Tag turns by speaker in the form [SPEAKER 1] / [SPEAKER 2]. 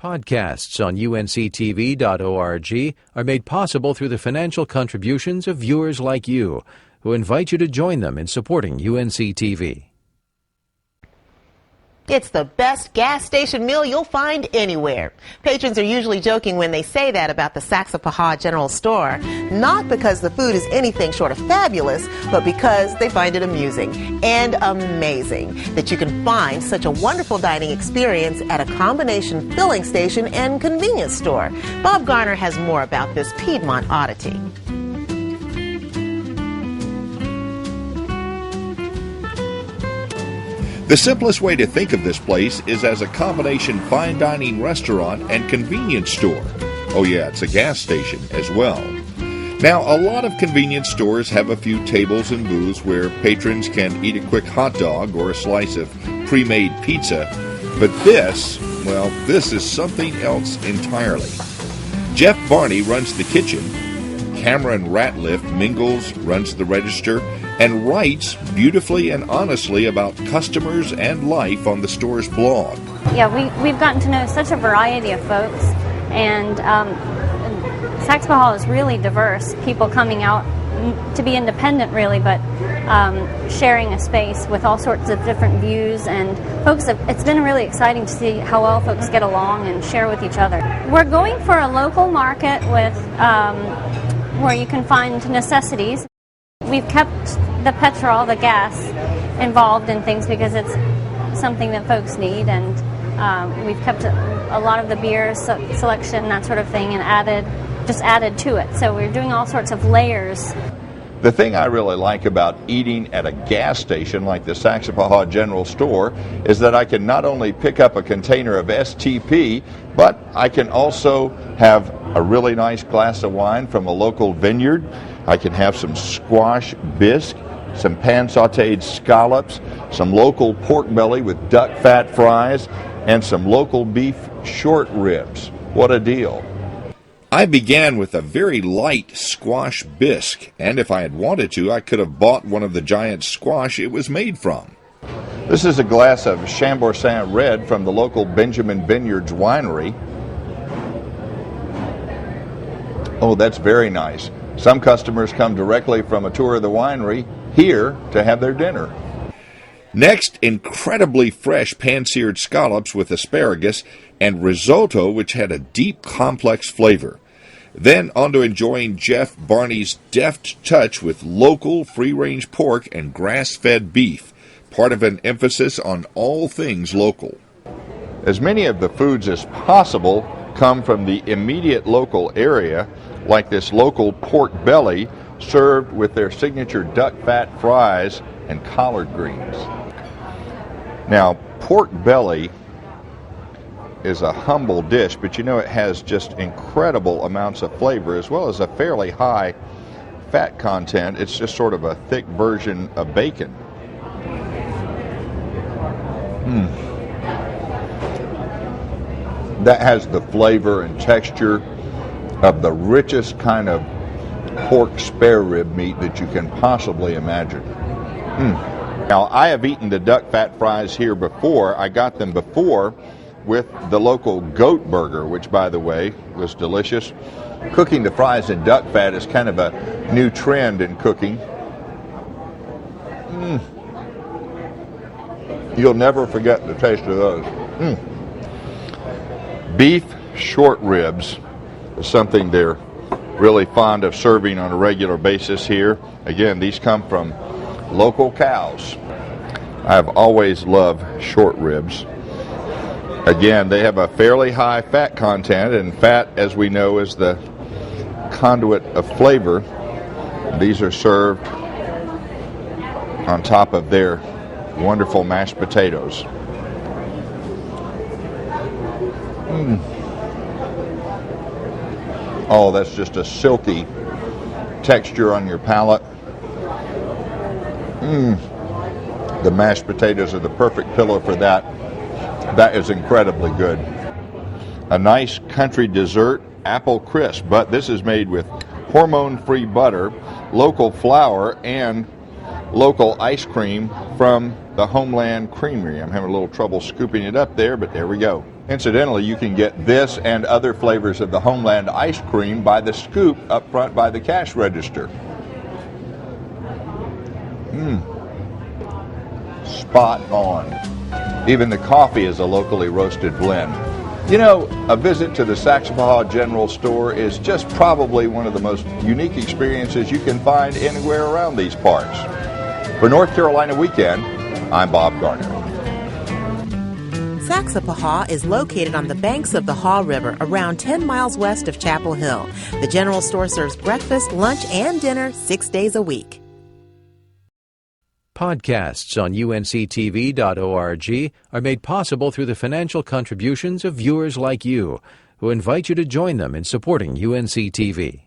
[SPEAKER 1] Podcasts on unctv.org are made possible through the financial contributions of viewers like you, who invite you to join them in supporting UNC TV.
[SPEAKER 2] It's the best gas station meal you'll find anywhere. Patrons are usually joking when they say that about the Saxapahaw General Store. Not because the food is anything short of fabulous, but because they find it amusing and amazing that you can find such a wonderful dining experience at a combination filling station and convenience store. Bob Garner has more about this Piedmont oddity.
[SPEAKER 3] The simplest way to think of this place is as a combination fine dining restaurant and convenience store. Oh yeah, it's a gas station as well. Now, a lot of convenience stores have a few tables and booths where patrons can eat a quick hot dog or a slice of pre-made pizza. But this is something else entirely. Jeff Barney runs the kitchen. Cameron Ratliff mingles, runs the register, and writes beautifully and honestly about customers and life on the store's blog.
[SPEAKER 4] Yeah, we've gotten to know such a variety of folks, and Saxapahaw is really diverse. People coming out to be independent, really, but sharing a space with all sorts of different views, and it's been really exciting to see how well folks get along and share with each other. We're going for a local market with where you can find necessities. We've kept the petrol, the gas, involved in things because it's something that folks need, and we've kept a lot of the beer selection, that sort of thing, and added to it. So we're doing all sorts of layers.
[SPEAKER 3] The thing I really like about eating at a gas station like the Saxapahaw General Store is that I can not only pick up a container of STP, but I can also have a really nice glass of wine from a local vineyard. I can have some squash bisque, some pan-sauteed scallops, some local pork belly with duck fat fries, and some local beef short ribs. What a deal. I began with a very light squash bisque, and if I had wanted to, I could have bought one of the giant squash it was made from. This is a glass of Chambourcin Red from the local Benjamin Vineyards winery. Oh, that's very nice. Some customers come directly from a tour of the winery here to have their dinner. Next, incredibly fresh pan-seared scallops with asparagus and risotto, which had a deep, complex flavor. Then on to enjoying Jeff Barney's deft touch with local free-range pork and grass-fed beef, part of an emphasis on all things local. As many of the foods as possible come from the immediate local area, like this local pork belly served with their signature duck fat fries and collard greens. Now, pork belly is a humble dish, but you know it has just incredible amounts of flavor as well as a fairly high fat content. It's just sort of a thick version of bacon. That has the flavor and texture of the richest kind of pork spare rib meat that you can possibly imagine. Now, I have eaten the duck fat fries here before. I got them before with the local goat burger, which, by the way, was delicious. Cooking the fries in duck fat is kind of a new trend in cooking. You'll never forget the taste of those. Beef short ribs is something they're really fond of serving on a regular basis here. Again, these come from local cows. I've always loved short ribs. Again, they have a fairly high fat content, and fat, as we know, is the conduit of flavor. These are served on top of their wonderful mashed potatoes. Oh, that's just a silky texture on your palate. The mashed potatoes are the perfect pillow for that. That is incredibly good. A nice country dessert, apple crisp, but this is made with hormone-free butter, local flour, and local ice cream from the Homeland Creamery. I'm having a little trouble scooping it up there, but there we go. Incidentally, you can get this and other flavors of the Homeland ice cream by the scoop up front by the cash register. Spot on. Even the coffee is a locally roasted blend. You know, a visit to the Saxapahaw General Store is just probably one of the most unique experiences you can find anywhere around these parts. For North Carolina Weekend, I'm Bob Garner.
[SPEAKER 2] Saxapahaw is located on the banks of the Haw River, around 10 miles west of Chapel Hill. The general store serves breakfast, lunch, and dinner 6 days a week.
[SPEAKER 1] Podcasts on unctv.org are made possible through the financial contributions of viewers like you, who invite you to join them in supporting UNC TV.